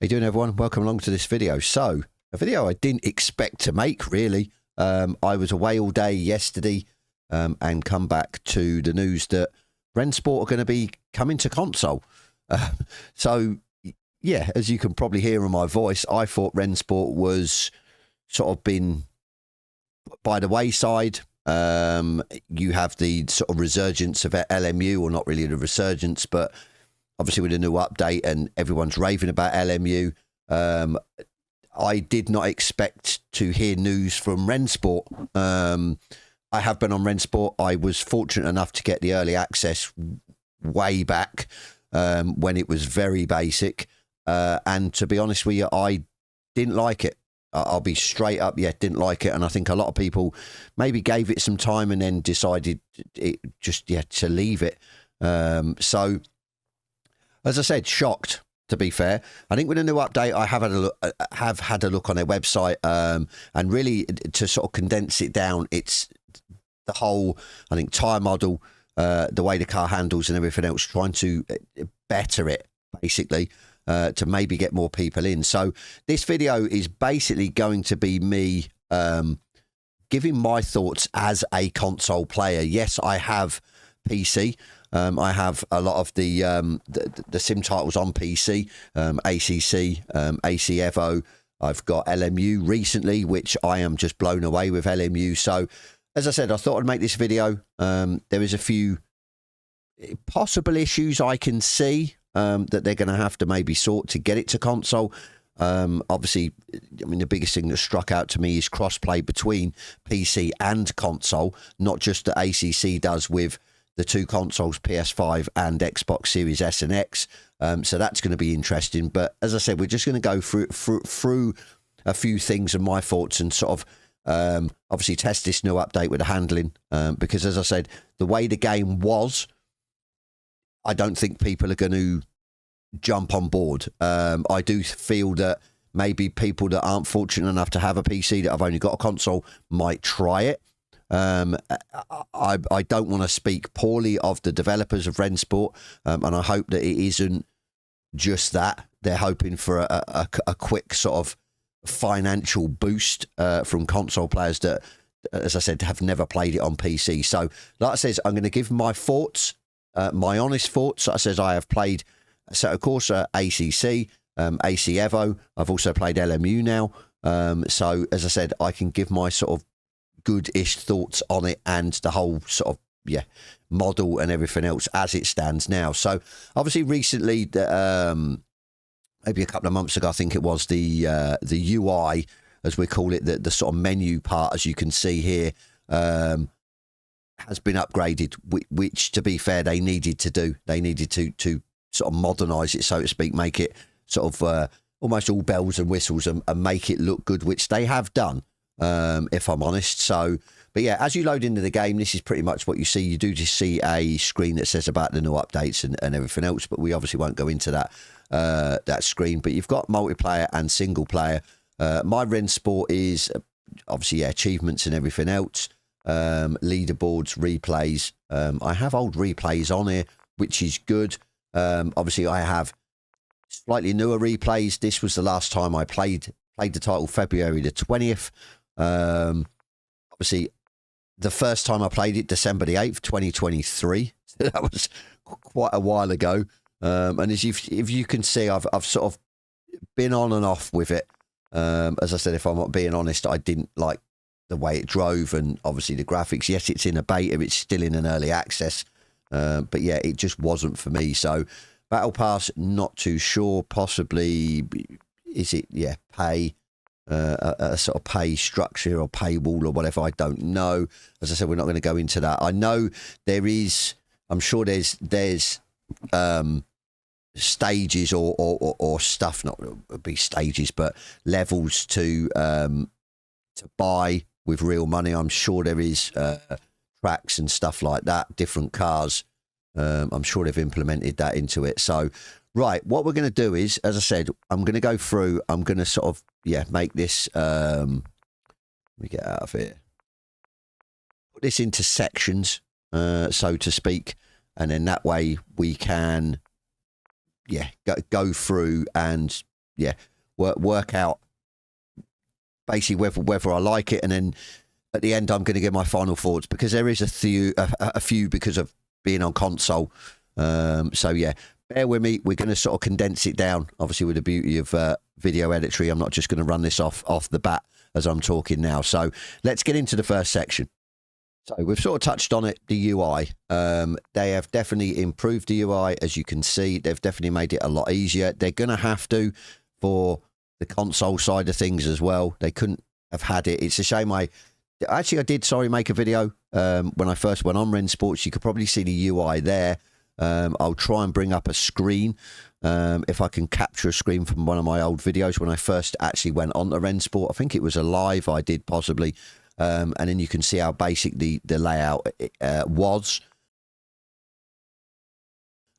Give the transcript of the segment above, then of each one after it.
doing, everyone? Welcome along to this video. So, a video I didn't expect to make, really. I was away all day yesterday and come back to the news that Rennsport are going to be coming to console. So, yeah, as you can probably hear in my voice, I thought Rennsport was sort of been by the wayside. You have the sort of resurgence of LMU, or not really the resurgence, but obviously with a new update and everyone's raving about LMU. I did not expect to hear news from Rennsport. I have been on Rennsport. I was fortunate enough to get the early access way back when it was very basic. And to be honest with you, I didn't like it. I'll be straight up, didn't like it. And I think a lot of people maybe gave it some time and then decided to leave it. So, as I said, shocked, to be fair. I think with a new update, I have had a look on their website, and really to sort of condense it down, it's the whole, I think, tyre model, the way the car handles and everything else, trying to better it, basically, to maybe get more people in. So this video is basically going to be me giving my thoughts as a console player. Yes, I have PC. I have a lot of the sim titles on PC, ACC, AC Evo. I've got LMU recently, which I am just blown away with LMU. So, as I said, I thought I'd make this video. There is a few possible issues I can see that they're going to have to maybe sort to get it to console. Obviously, I mean, the biggest thing that struck out to me is crossplay between PC and console, not just that ACC does with the two consoles, PS5 and Xbox Series S and X. So that's going to be interesting. But as I said, we're just going to go through a few things and my thoughts, and sort of obviously test this new update with the handling. Because as I said, the way the game was, I don't think people are going to jump on board. I do feel that maybe people that aren't fortunate enough to have a PC, that have only got a console, might try it. I don't want to speak poorly of the developers of Rennsport, and I hope that it isn't just that. They're hoping for a quick sort of financial boost from console players that, as I said, have never played it on PC. So, like I said, I'm going to give my thoughts, my honest thoughts. I says I have played, so of course, ACC, AC Evo. I've also played LMU now. So, as I said, I can give my sort of good-ish thoughts on it and the whole sort of model and everything else as it stands now. So obviously recently, maybe a couple of months ago, I think it was, the UI, as we call it, the sort of menu part, as you can see here, has been upgraded, which, to be fair, they needed to do. They needed to sort of modernise it, so to speak, make it sort of almost all bells and whistles, and make it look good, which they have done. If I'm honest. So, but yeah, as you load into the game, this is pretty much what you see. You do just see a screen that says about the new updates and everything else, but we obviously won't go into that that screen. But you've got multiplayer and single player. My Rennsport is obviously achievements and everything else, leaderboards, replays. I have old replays on here, which is good. Obviously, I have slightly newer replays. This was the last time I played the title, February the 20th. Obviously, the first time I played it, December the 8th, 2023. So that was quite a while ago. And as if you can see, I've sort of been on and off with it. As I said, if I'm not being honest, I didn't like the way it drove, and obviously the graphics. Yes, it's in a beta, it's still in an early access. But yeah, it just wasn't for me. So Battle Pass, not too sure. Possibly, is it, pay, a sort of pay structure or paywall or whatever, I don't know. As I said, we're not going to go into that. I know there is, I'm sure there's stages or stuff, not be stages, but levels to buy with real money. I'm sure there is tracks and stuff like that, different cars. I'm sure they've implemented that into it. So, right, what we're going to do is, as I said, I'm going to go through, I'm going to sort of, make this, let me get out of here, put this into sections, so to speak, and then that way we can, go through and, yeah, work out basically whether I like it, and then at the end I'm going to give my final thoughts, because there is a few because of being on console. So yeah, bear with me. We're going to sort of condense it down, obviously with the beauty of video editory. I'm not just going to run this off the bat as I'm talking now. So let's get into the first section. So we've sort of touched on it, the UI. They have definitely improved the UI, as you can see. They've definitely made it a lot easier. They're going to have to for the console side of things as well. They couldn't have had it. It's a shame. I did make a video when I first went on Rennsport. You could probably see the UI there. I'll try and bring up a screen if I can capture a screen from one of my old videos when I first actually went on to Rennsport. I think it was a live I did possibly. And then you can see how basic the layout was.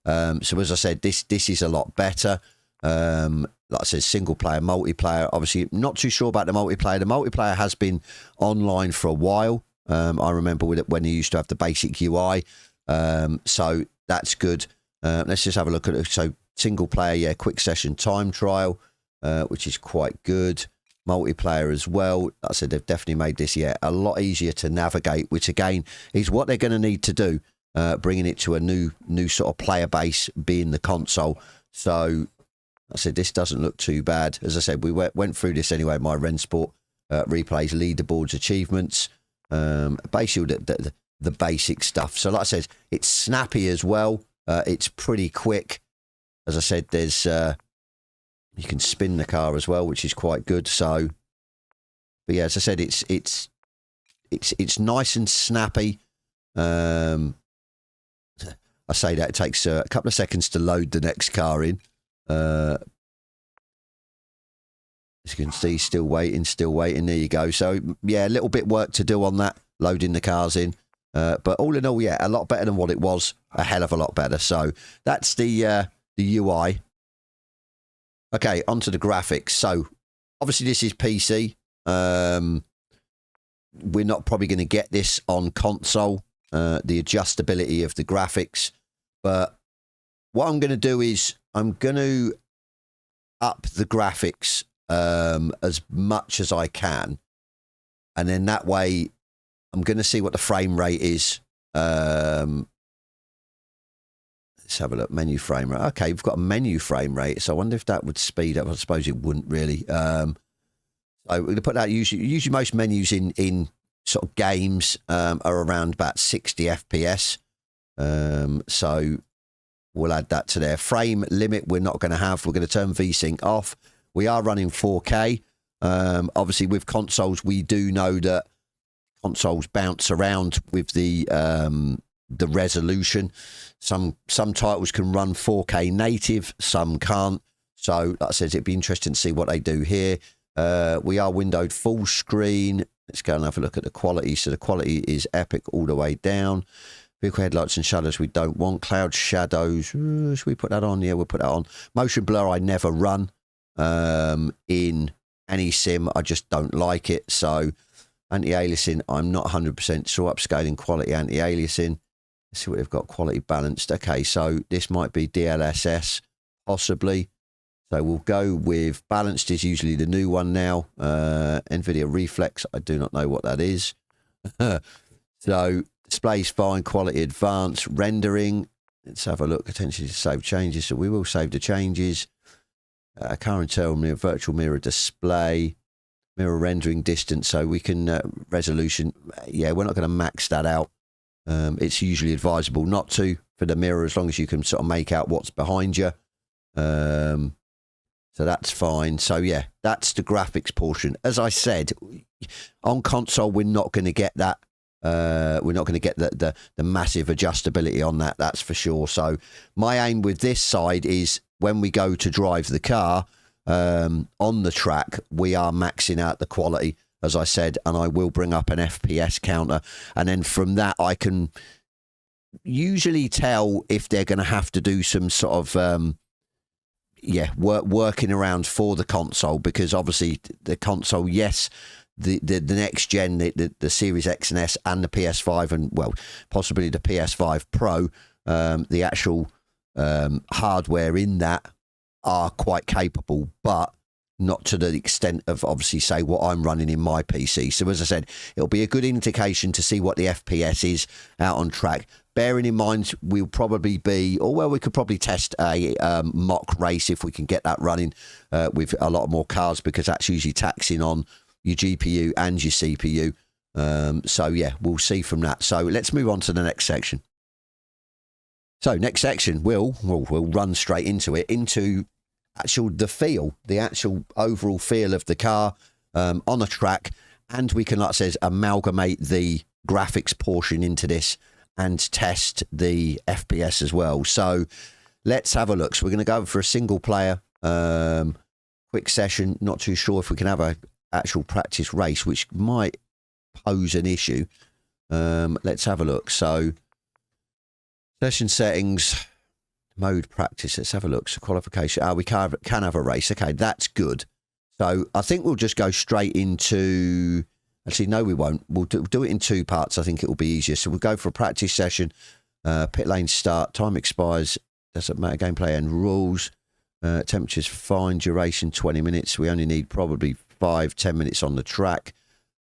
So as I said, this is a lot better. Like I said, single player, multiplayer. Obviously, not too sure about the multiplayer. The multiplayer has been online for a while. I remember when you used to have the basic UI. So that's good. Let's just have a look at it. So single player, yeah, quick session time trial, which is quite good. Multiplayer as well. Like I said, they've definitely made this, yeah, a lot easier to navigate, which again is what they're going to need to do, bringing it to a new sort of player base, being the console. So I said, this doesn't look too bad. As I said, we went through this anyway. My Rennsport replays, leaderboards, achievements, basically the basic stuff. So like I said, it's snappy as well. It's pretty quick. As I said, there's you can spin the car as well, which is quite good. So, but yeah, as I said, it's nice and snappy. I say that it takes a couple of seconds to load the next car in. As you can see, still waiting. There you go. So yeah, a little bit work to do on that, loading the cars in. But all in all, yeah, a lot better than what it was. A hell of a lot better. So that's the UI. Okay, onto the graphics. So obviously this is PC. We're not probably going to get this on console, the adjustability of the graphics. But what I'm going to do is I'm going to up the graphics as much as I can. And then that way I'm going to see what the frame rate is. Let's have a look. Menu frame rate. Okay, we've got a menu frame rate. So I wonder if that would speed up. I suppose it wouldn't really. So we're going to put that. Usually most menus in sort of games are around about 60 FPS. So we'll add that to there. Frame limit we're not going to have. We're going to turn VSync off. We are running 4K. Obviously with consoles, we do know that consoles bounce around with the resolution. Some titles can run 4K native, some can't. So like I said, it'd be interesting to see what they do here. We are windowed full screen. Let's go and have a look at the quality. So the quality is epic all the way down. Vehicle headlights and shadows we don't want. Cloud shadows, should we put that on? Yeah, we'll put that on. Motion blur I never run in any sim. I just don't like it. So anti-aliasing, I'm not 100% sure. Upscaling quality anti-aliasing. Let's see what they've got. Quality balanced. Okay, so this might be DLSS, possibly. So we'll go with balanced is usually the new one now. Nvidia Reflex, I do not know what that is. So display's fine. Quality advanced. Rendering. Let's have a look. Potentially to save changes. So we will save the changes. Car internal mirror, virtual mirror display. Mirror rendering distance. So we can resolution. Yeah, we're not going to max that out. It's usually advisable not to for the mirror, as long as you can sort of make out what's behind you. So that's fine. So yeah, that's the graphics portion. As I said, on console, we're not going to get that. We're not going to get the massive adjustability on that. That's for sure. So my aim with this side is when we go to drive the car on the track, we are maxing out the quality, as I said, and I will bring up an FPS counter. And then from that, I can usually tell if they're going to have to do some sort of, working around for the console, because obviously the console, yes, the next gen, the Series X and S and the PS5 and, well, possibly the PS5 Pro, the actual hardware in that are quite capable, but not to the extent of obviously say what I'm running in my PC. So as I said, it'll be a good indication to see what the FPS is out on track. Bearing in mind, we'll probably be, or well, we could probably test a mock race if we can get that running with a lot more cars, because that's usually taxing on your GPU and your CPU. So yeah, we'll see from that. So let's move on to the next section. So next section, we'll run straight into it, into the actual overall feel of the car on a track, and we can, like I said, amalgamate the graphics portion into this and test the FPS as well. So let's have a look. So we're going to go for a single player quick session. Not too sure if we can have a actual practice race, which might pose an issue. Let's have a look. So session settings, mode practice. Let's have a look. So qualification. We can have a race. Okay, that's good. So I think we'll just go straight into. Actually, no, we won't. We'll do it in two parts. I think it will be easier. So we'll go for a practice session. Pit lane start. Time expires. Doesn't matter. Gameplay and rules. Temperatures fine. Duration 20 minutes. We only need probably 5-10 minutes on the track.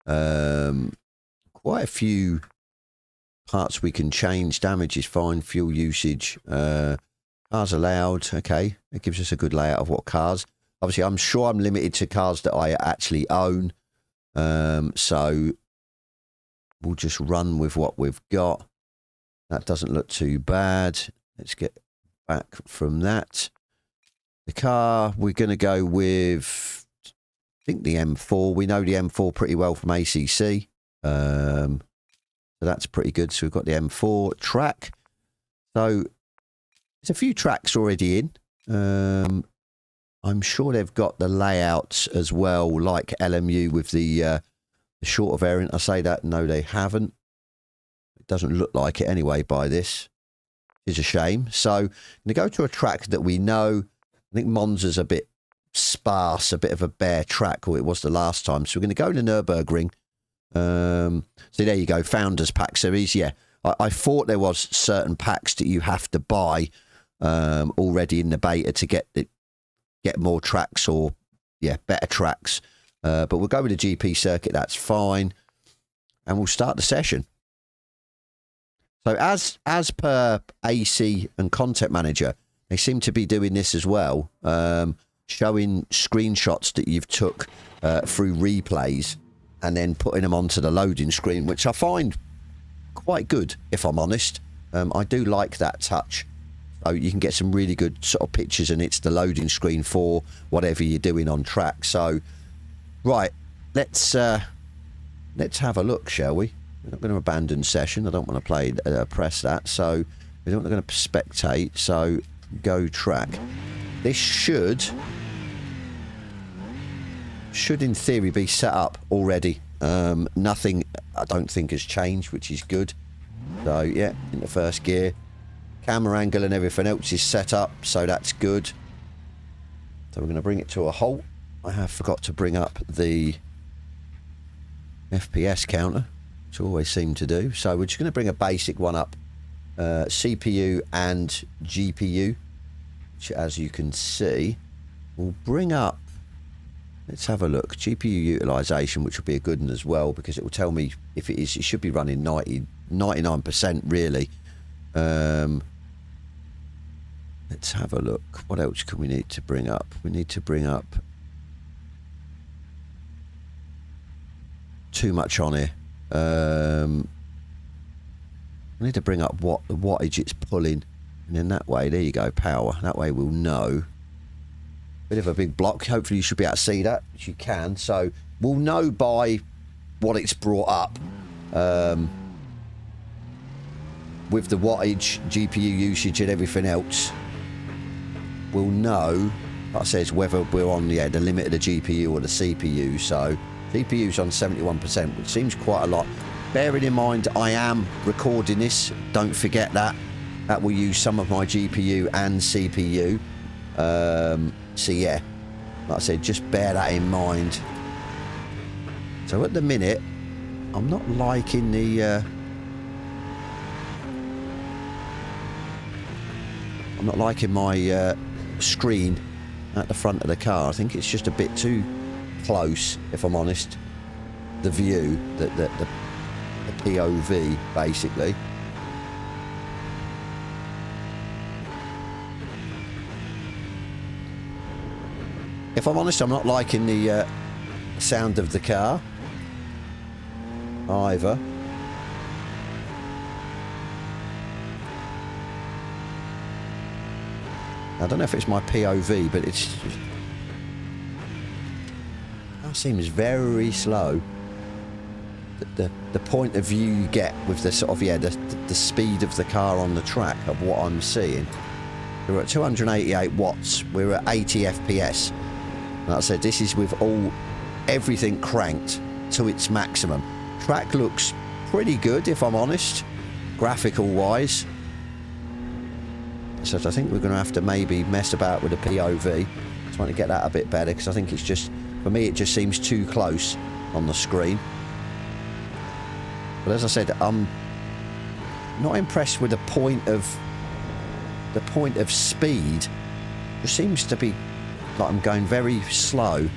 Quite a few parts we can change. Damage is fine. Fuel usage. Cars allowed. Okay. It gives us a good layout of what cars. Obviously, I'm sure I'm limited to cars that I actually own. So we'll just run with what we've got. That doesn't look too bad. Let's get back from that. The car, we're going to go with, I think, the M4. We know the M4 pretty well from ACC. So that's pretty good. So we've got the M4 track. So there's a few tracks already in. I'm sure they've got the layouts as well, like LMU with the shorter variant. I say that, no, they haven't. It doesn't look like it anyway by this. It's a shame. So I'm going to go to a track that we know. I think Monza's a bit sparse, a bit of a bare track, or it was the last time. So we're going to go to Nürburgring. So there you go, Founders Pack Series. Yeah, I thought there was certain packs that you have to buy already in the beta to get more tracks, or yeah, better tracks. But we'll go with the GP circuit. That's fine, and we'll start the session. So as per AC and Content Manager, they seem to be doing this as well, showing screenshots that you've took through replays and then putting them onto the loading screen, which I find quite good, if I'm honest. I do like that touch. So you can get some really good sort of pictures, and it's the loading screen for whatever you're doing on track. So, right, let's have a look, shall we? We're not going to abandon session. I don't want to press that. So we're not going to spectate. So go track. This should in theory be set up already. Nothing, I don't think, has changed, which is good. So yeah, in the first gear. Camera angle and everything else is set up, so that's good. So we're going to bring it to a halt. I have forgot to bring up the FPS counter, which I always seem to do. So we're just going to bring a basic one up. CPU and GPU, which, as you can see, will bring up. Let's have a look. GPU utilization, which will be a good one as well, because it will tell me if it is. It should be running 99% really. Let's have a look. What else can we need to bring up? We need to bring up too much on here. We need to bring up what the wattage it's pulling, and then that way, there you go, power. That way we'll know. Bit of a big block. Hopefully you should be able to see that, which you can. So we'll know by what it's brought up. With the wattage, GPU usage and everything else, we'll know, like I said, whether we're on the limit of the GPU or the CPU. So GPU's on 71%, which seems quite a lot. Bearing in mind, I am recording this. Don't forget that. That will use some of my GPU and CPU. So yeah, like I said, just bear that in mind. So at the minute, I'm not liking the... I'm not liking my screen at the front of the car. I think it's just a bit too close, if I'm honest. The view, the POV, basically. If I'm honest, I'm not liking the sound of the car either. I don't know if it's my POV, but it's just, that seems very slow. The point of view you get with the sort of, yeah, the speed of the car on the track of what I'm seeing. We're at 288 watts. We're at 80 FPS. Like I said, this is with everything cranked to its maximum. Track looks pretty good, if I'm honest, graphical wise. So I think we're going to have to maybe mess about with the POV, trying to get that a bit better, because I think it's just, for me, it just seems too close on the screen. But as I said, I'm not impressed with the point of speed. It seems to be like I'm going very slow,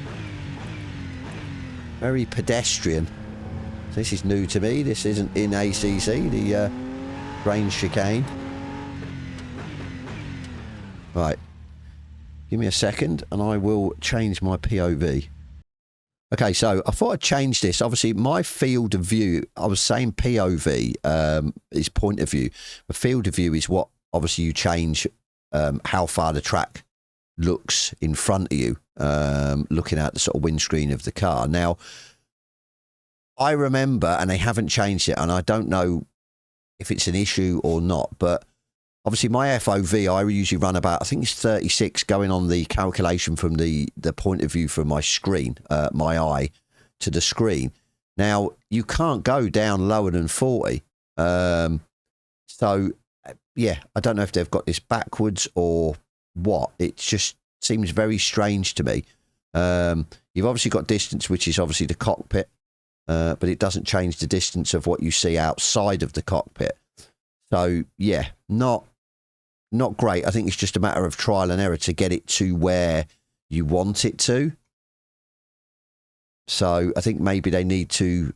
very pedestrian. So this is new to me. This isn't in ACC, the range chicane. Right, give me a second and I will change my POV. Okay, so I thought I'd change this. Obviously, my field of view, I was saying POV is point of view. The field of view is what, obviously, you change how far the track looks in front of you, looking at the sort of windscreen of the car. Now, I remember, and they haven't changed it, and I don't know if it's an issue or not, but obviously my FOV, I usually run about, I think it's 36, going on the calculation from the point of view from my screen, my eye to the screen. Now, you can't go down lower than 40. So, yeah, I don't know if they've got this backwards or what. It just seems very strange to me. You've obviously got distance, which is obviously the cockpit, but it doesn't change the distance of what you see outside of the cockpit. So, yeah, not great. I think it's just a matter of trial and error to get it to where you want it to. So I think maybe they need to,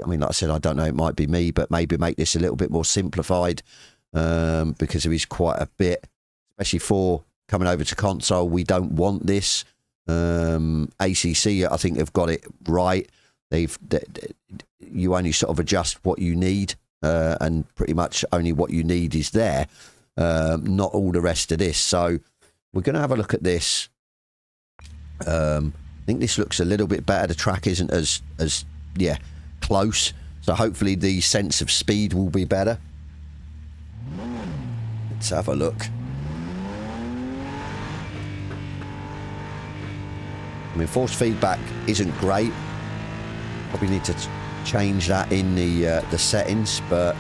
I mean, like I said, I don't know, it might be me, but maybe make this a little bit more simplified, because there is quite a bit, especially for coming over to console. We don't want this. ACC, I think, have got it right. You only sort of adjust what you need, and pretty much only what you need is there. Not all the rest of this. So we're going to have a look at this. I think this looks a little bit better. The track isn't as yeah, close. So hopefully the sense of speed will be better. Let's have a look. I mean, force feedback isn't great. Probably need to change that in the settings, but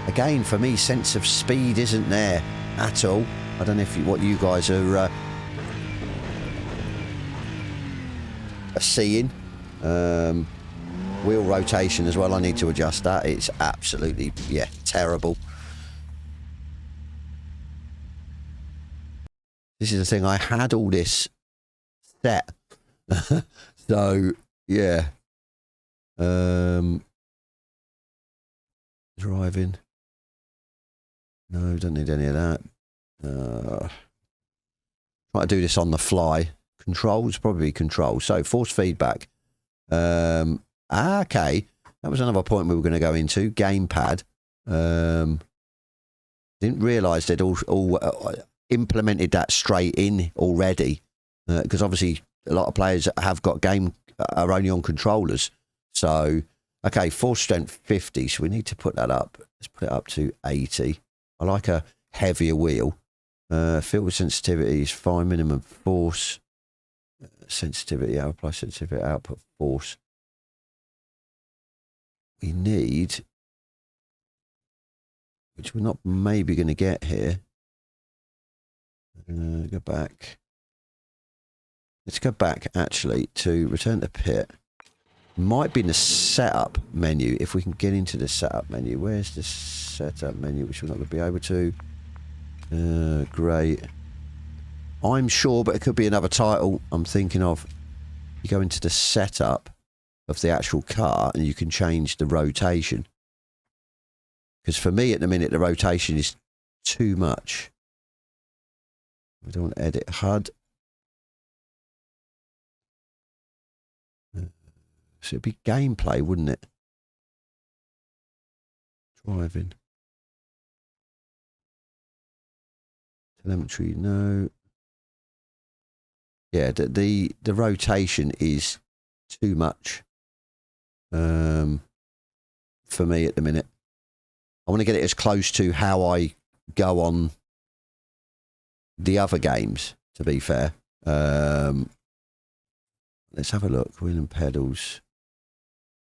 again, for me, sense of speed isn't there at all. I don't know if what you guys are seeing. Wheel rotation as well, I need to adjust that. It's absolutely, yeah, terrible. This is the thing, I had all this set. So, yeah. Driving. No, don't need any of that. Try to do this on the fly. Controls, probably control. So, force feedback. Okay. That was another point we were going to go into. Gamepad. Didn't realise they'd all implemented that straight in already. Because obviously a lot of players have got are only on controllers. So, okay, force strength 50. So we need to put that up. Let's put it up to 80. I like a heavier wheel. Filter sensitivity is fine. Minimum force. Sensitivity, apply sensitivity, output force. We need, which we're not maybe going to get here. Go back. Let's go back actually to return to pit. Might be in the setup menu. If we can get into the setup menu. Where's the setup menu, which we're not going to be able to? Great. I'm sure, but it could be another title I'm thinking of. You go into the setup of the actual car and you can change the rotation. Because for me at the minute, the rotation is too much. We don't want to edit HUD. So it'd be gameplay, wouldn't it? Driving. Telemetry, no. Yeah, the rotation is too much for me at the minute. I want to get it as close to how I go on the other games, to be fair. Let's have a look. Wheel and pedals.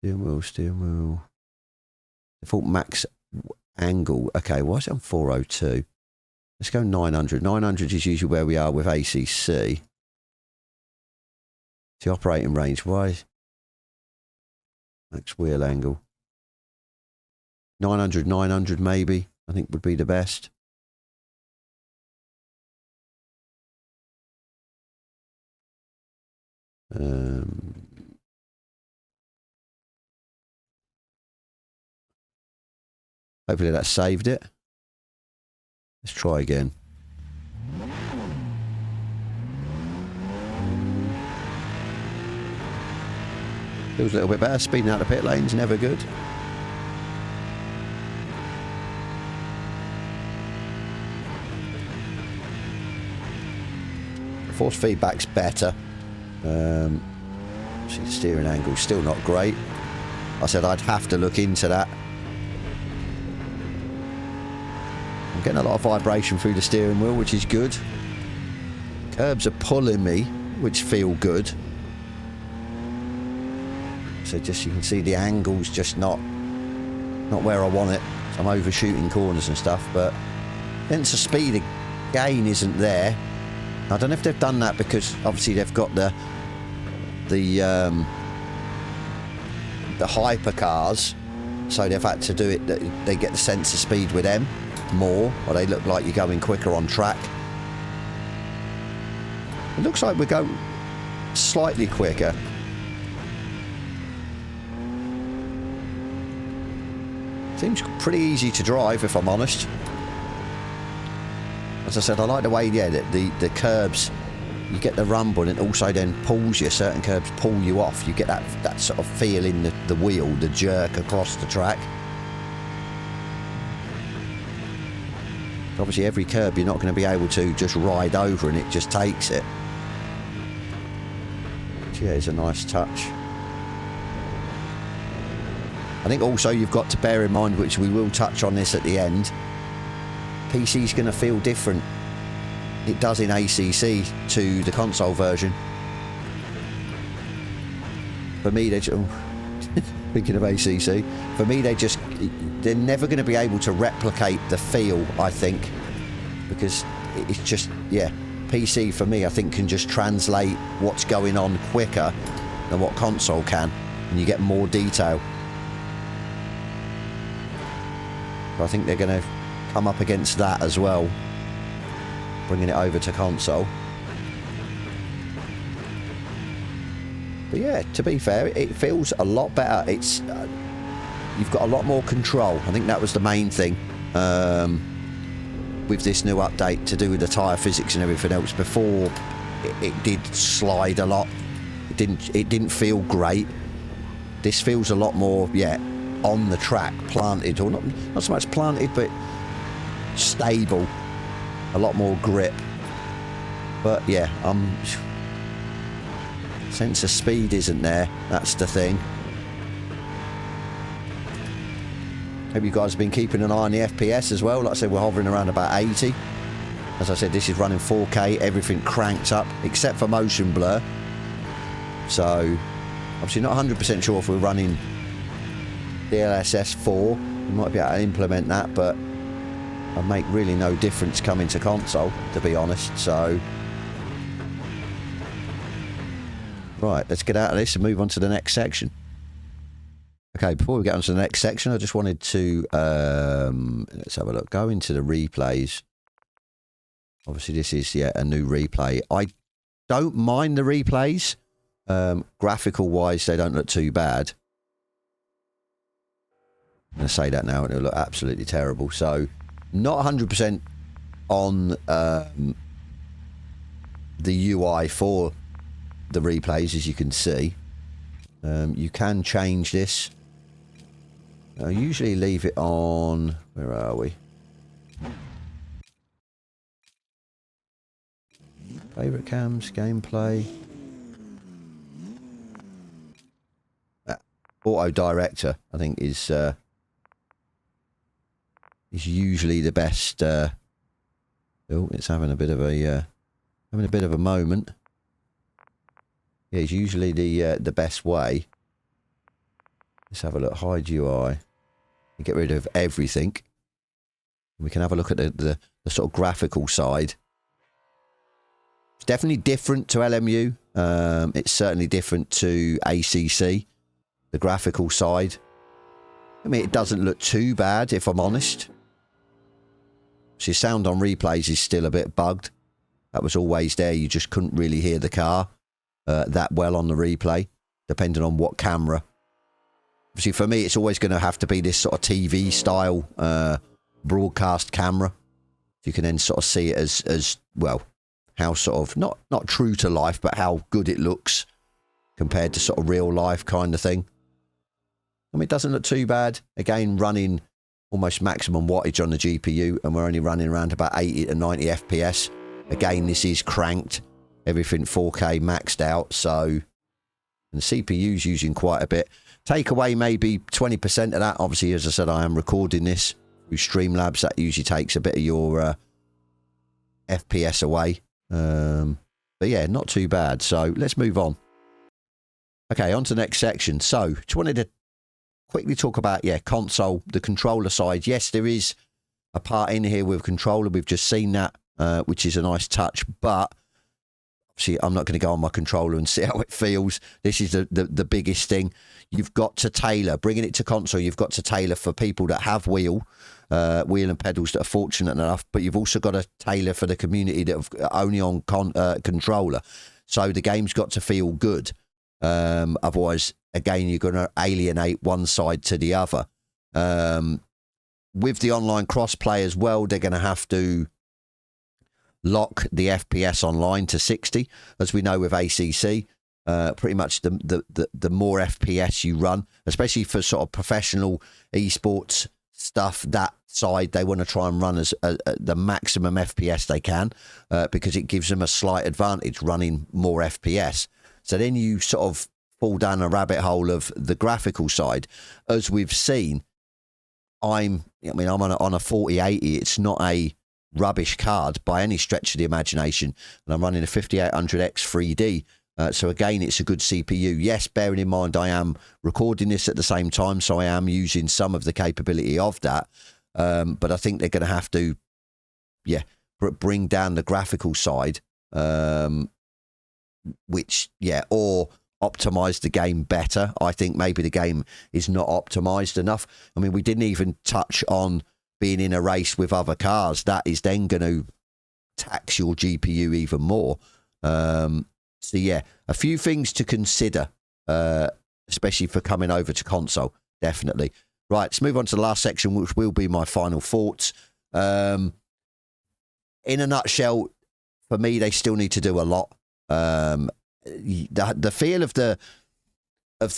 Steering wheel. Default max angle. Okay, why is it on 402? Let's go 900. 900 is usually where we are with ACC. The operating range. Why? Max wheel angle. 900 maybe, I think would be the best. Hopefully that saved it. Let's try again. Feels a little bit better. Speeding out the pit lane's never good. Force feedback's better. See, the steering angle's still not great. I said I'd have to look into that. I'm getting a lot of vibration through the steering wheel, which is good. Curbs are pulling me, which feel good. So just you can see the angle's just not where I want it. So I'm overshooting corners and stuff, but sense of speed again isn't there. I don't know if they've done that because obviously they've got the hypercars, so they've had to do it that they get the sense of speed with them more, or they look like you're going quicker on track. It looks like we go slightly quicker. Seems pretty easy to drive, if I'm honest. As I said, I like the way, yeah, the curbs, you get the rumble and it also then pulls you. Certain curbs pull you off. You get that sort of feel in the wheel, the jerk across the track. Obviously, every curb you're not going to be able to just ride over and it just takes it. But yeah, it's a nice touch. I think also you've got to bear in mind, which we will touch on this at the end, PC's going to feel different. It does in ACC to the console version. For me, thinking of ACC, for me they're never going to be able to replicate the feel, I think, because it's just, yeah, PC for me I think can just translate what's going on quicker than what console can, and you get more detail. So I think they're going to come up against that as well, bringing it over to console. But yeah, to be fair, it feels a lot better. It's you've got a lot more control. I think that was the main thing with this new update, to do with the tyre physics and everything else. Before it did slide a lot. It didn't feel great. This feels a lot more, yeah, on the track, planted, or not so much planted, but stable, a lot more grip. But yeah, sense of speed isn't there, that's the thing. Hope you guys have been keeping an eye on the FPS as well. Like I said, we're hovering around about 80. As I said, this is running 4K, everything cranked up except for motion blur. So obviously not 100% sure if we're running DLSS 4. We might be able to implement that, but it'll make really no difference coming to console, to be honest. So right, let's get out of this and move on to the next section. Okay, before we get on to the next section, I just wanted to let's have a look. Go into the replays. Obviously, this is, yeah, a new replay. I don't mind the replays. Graphical-wise, they don't look too bad. I'm going to say that now, and it'll look absolutely terrible. So, not 100% on the UI for the replays, as you can see. You can change this. I usually leave it on... Where are we? Favorite cams, gameplay. Auto director, I think, is usually the best. Oh, it's having a bit of a moment. Yeah, it's usually the best way. Let's have a look. Hide UI. Get rid of everything. We can have a look at the sort of graphical side. It's definitely different to LMU. It's certainly different to ACC. The graphical side. I mean, it doesn't look too bad, if I'm honest. So sound on replays is still a bit bugged. That was always there. You just couldn't really hear the car that well on the replay, depending on what camera. See, for me, it's always going to have to be this sort of TV style broadcast camera. You can then sort of see it as well, how sort of not true to life, but how good it looks compared to sort of real life kind of thing. I mean, it doesn't look too bad. Again, running almost maximum wattage on the GPU, and we're only running around about 80 to 90 FPS. Again, this is cranked, everything 4K maxed out, so, and the CPU's using quite a bit. Take away maybe 20% of that. Obviously, as I said, I am recording this through Streamlabs. That usually takes a bit of your FPS away. But yeah, not too bad. So let's move on. Okay, on to the next section. So just wanted to quickly talk about, yeah, console, the controller side. Yes, there is a part in here with controller. We've just seen that, which is a nice touch. But obviously, I'm not going to go on my controller and see how it feels. This is the biggest thing. You've got to tailor, bringing it to console, you've got to tailor for people that have wheel and pedals that are fortunate enough, but you've also got to tailor for the community that are only on controller. So the game's got to feel good. Otherwise, again, you're going to alienate one side to the other. With the online cross-play as well, they're going to have to lock the FPS online to 60, as we know with ACC. Pretty much the more FPS you run, especially for sort of professional esports stuff, that side they want to try and run as the maximum FPS they can, because it gives them a slight advantage running more FPS. So then you sort of fall down a rabbit hole of the graphical side, as we've seen. I'm on a 4080. It's not a rubbish card by any stretch of the imagination, and I'm running a 5800X 3D. So again, it's a good CPU. Yes, bearing in mind I am recording this at the same time, so I am using some of the capability of that. But I think they're going to have to, yeah, bring down the graphical side, which, yeah, or optimize the game better. I think maybe the game is not optimized enough. I mean, we didn't even touch on being in a race with other cars. That is then going to tax your GPU even more. So yeah, a few things to consider, especially for coming over to console, definitely. Right, let's move on to the last section, which will be my final thoughts. In a nutshell, for me, they still need to do a lot. The feel of the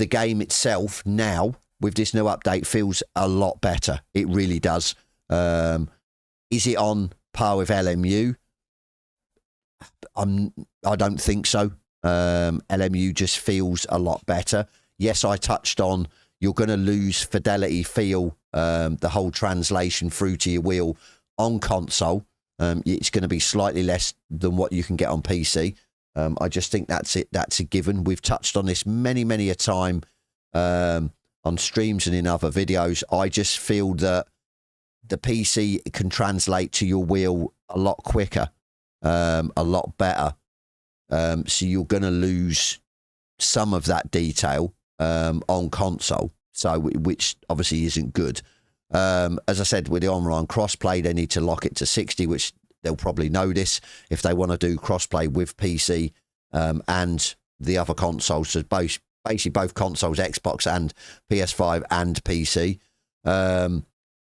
game itself now, with this new update, feels a lot better. It really does. Is it on par with LMU? I don't think so. LMU just feels a lot better. Yes, I touched on you're going to lose fidelity feel, the whole translation through to your wheel on console. It's going to be slightly less than what you can get on PC. I just think that's it. That's a given. We've touched on this many a time on streams and in other videos. I just feel that the PC can translate to your wheel a lot quicker. A lot better. So you're going to lose some of that detail on console, so which obviously isn't good. As I said, with the online crossplay, they need to lock it to 60, which they'll probably know this if they want to do crossplay with PC and the other consoles. So basically both consoles, Xbox and PS5 and PC.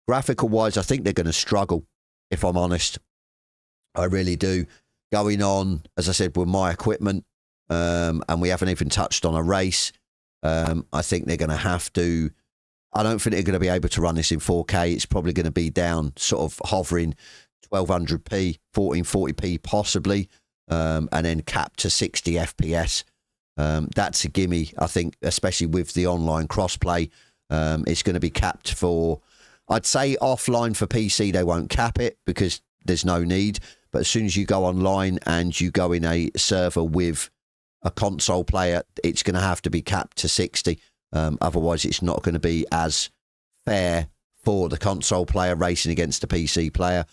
Graphical wise, I think they're going to struggle, if I'm honest. I really do. Going on, as I said, with my equipment, and we haven't even touched on a race. I think they're going to have to. I don't think they're going to be able to run this in 4K. It's probably going to be down, sort of hovering 1200p, 1440p possibly, and then capped to 60 FPS. That's a gimme, I think, especially with the online crossplay. It's going to be capped for, I'd say offline for PC, they won't cap it because there's no need. But as soon as you go online and you go in a server with a console player, it's going to have to be capped to 60. Otherwise, it's not going to be as fair for the console player racing against the PC player.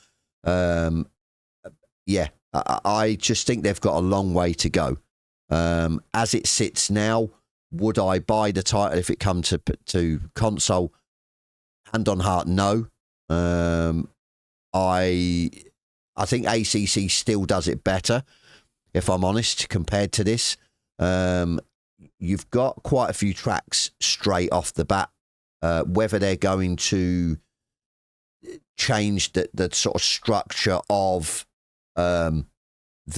Yeah, I just think they've got a long way to go. As it sits now, would I buy the title if it come to console? Hand on heart, no. I think ACC still does it better, if I'm honest, compared to this. You've got quite a few tracks straight off the bat. Whether they're going to change the sort of structure of the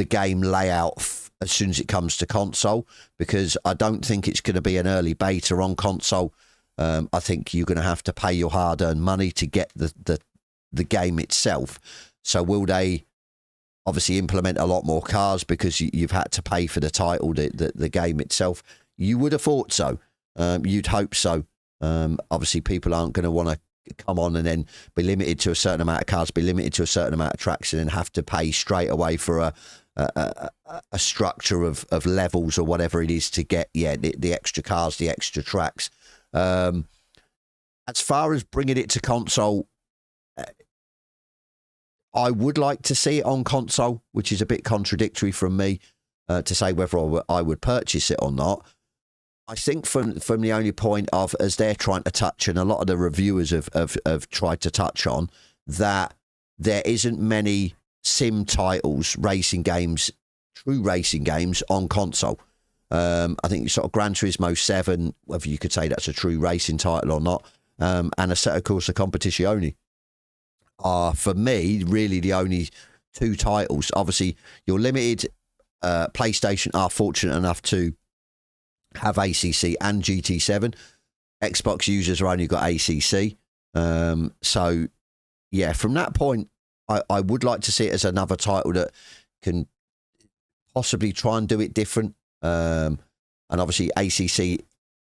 game layout as soon as it comes to console, because I don't think it's going to be an early beta on console. I think you're going to have to pay your hard-earned money to get the game itself. So will they obviously implement a lot more cars because you've had to pay for the title, the game itself? You would have thought so. You'd hope so. Obviously, people aren't going to want to come on and then be limited to a certain amount of cars, be limited to a certain amount of tracks, and then have to pay straight away for a structure of levels or whatever it is to get the extra cars, the extra tracks. As far as bringing it to console, I would like to see it on console, which is a bit contradictory from me to say whether I would purchase it or not. I think from the only point of, as they're trying to touch, and a lot of the reviewers have tried to touch on, that there isn't many sim titles, racing games, true racing games on console. I think sort of Gran Turismo 7, whether you could say that's a true racing title or not, and a set of course of Competizione are, for me, really the only two titles. Obviously, your limited PlayStation are fortunate enough to have ACC and GT7. Xbox users are only got ACC. So, yeah, from that point, I would like to see it as another title that can possibly try and do it different. And obviously, ACC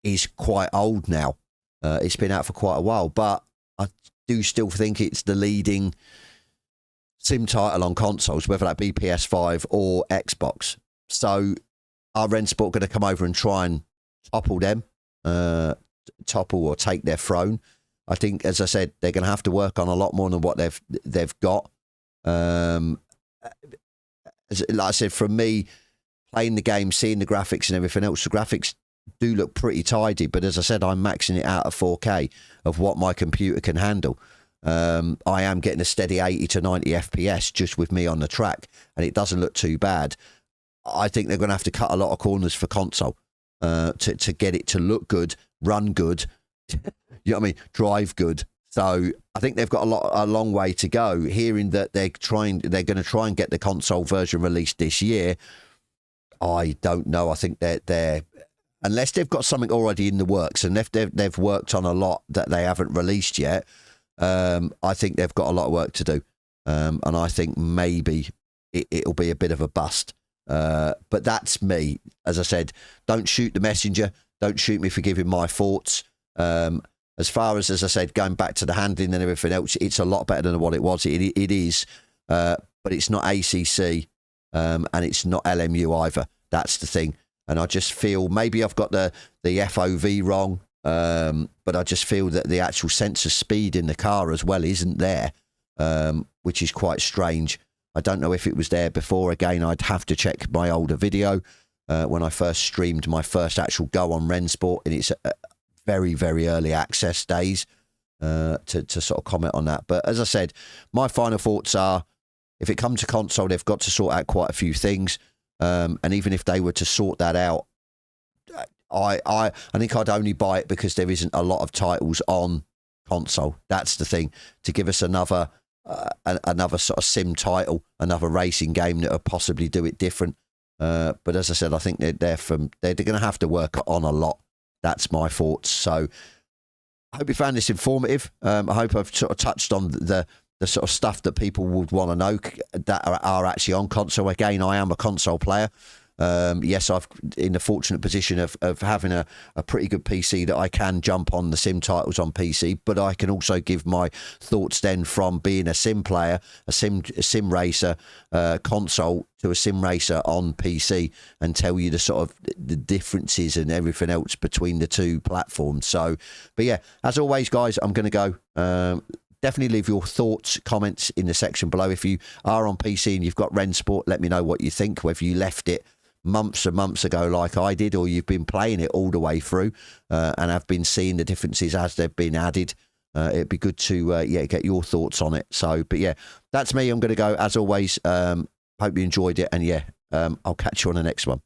is quite old now. It's been out for quite a while, but I do still think it's the leading sim title on consoles, whether that be PS5 or Xbox. So are Rennsport going to come over and try and topple them, topple or take their throne? I think, as I said, they're going to have to work on a lot more than what they've got. Like I said, from me, playing the game, seeing the graphics and everything else, the graphics do look pretty tidy, but as I said, I'm maxing it out at 4K of what my computer can handle. I am getting a steady 80 to 90 FPS just with me on the track, and it doesn't look too bad. I think they're going to have to cut a lot of corners for console to get it to look good, run good, you know what I mean, drive good. So I think they've got a long way to go. Hearing that they're going to try and get the console version released this year, I don't know. I think they're unless they've got something already in the works, and if they've worked on a lot that they haven't released yet, I think they've got a lot of work to do, and I think maybe it'll be a bit of a bust. But that's me. As I said, don't shoot the messenger. Don't shoot me for giving my thoughts. As far as I said, going back to the handling and everything else, it's a lot better than what it was. It is, but it's not ACC, and it's not LMU either. That's the thing. And I just feel maybe I've got the FOV wrong, but I just feel that the actual sense of speed in the car as well isn't there, which is quite strange. I don't know if it was there before. Again, I'd have to check my older video when I first streamed my first actual go on Rennsport, and it's very, very early access days to sort of comment on that. But as I said, my final thoughts are if it comes to console, they've got to sort out quite a few things. And even if they were to sort that out, I think I'd only buy it because there isn't a lot of titles on console. That's the thing. To give us another sort of sim title, another racing game that would possibly do it different. But as I said, I think they're going to have to work on a lot. That's my thoughts. So I hope you found this informative. I hope I've sort of touched on the sort of stuff that people would want to know that are actually on console. Again, I am a console player. Yes, I've in the fortunate position of having a pretty good PC that I can jump on the sim titles on PC, but I can also give my thoughts then from being a sim player, a sim racer console to a sim racer on PC, and tell you the sort of the differences and everything else between the two platforms. So, but yeah, as always, guys, I'm going to go. Definitely leave your thoughts, comments in the section below. If you are on PC and you've got Rennsport, let me know what you think, whether you left it months and months ago like I did, or you've been playing it all the way through and have been seeing the differences as they've been added. It'd be good to get your thoughts on it. So, but yeah, that's me. I'm going to go. As always, hope you enjoyed it, and I'll catch you on the next one.